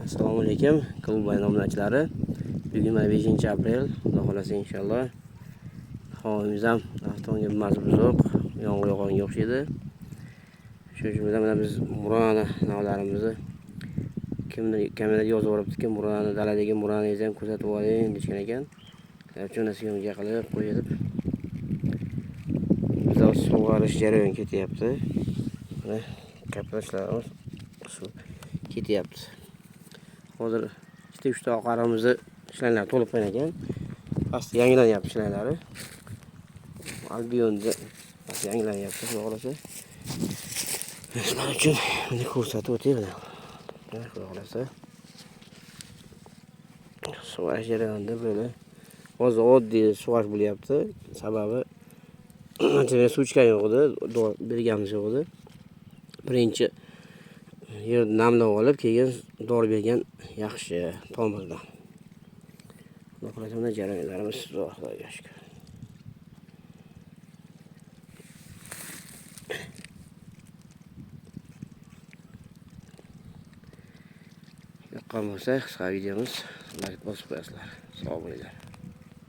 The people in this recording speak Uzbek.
Assalomu alaykum klub bayramlachilari. Bugun 5-aprel, Xudo xolasa inshaalloh. Havamiz ham avtomobil mazbuzoq, yomg'ir yog'ganga o'xshaydi. Shu jumladan biz Murana navlarimizni kimdir yozib yuboribdi, Murana daladagi Muranazni ham ko'rsatib oling degan ekan. Shuni syomka qilib qo'yib, bizda sug'orish jarayoni ketyapti. Mana kaptashlarimiz ketyapti. Hozir 2-3 ta oqarimizni ishlanlar to'lib qo'ygan ekan. Past yangilanyapti ishlari. Albionda yangilanyapti, xudo xolasa. Sizlar uchun buni ko'rsatib o'tayman. Xudo xolasa. Sug'orish jarayonida böyle hozir oddiy sug'orish bo'lyapti. Sababi ancha suv chiqgan yo'q edi, berganimiz yo'q edi. Birinchi yerni namlab olib, keyin dori bergan yaxshi tomirdan. Xudo xolasa mana jarayonlarimiz Xudoga shukr. Yoqqan bo'lsa, qisqa videomiz like bosib qo'yasizlar. Sog' bo'linglar.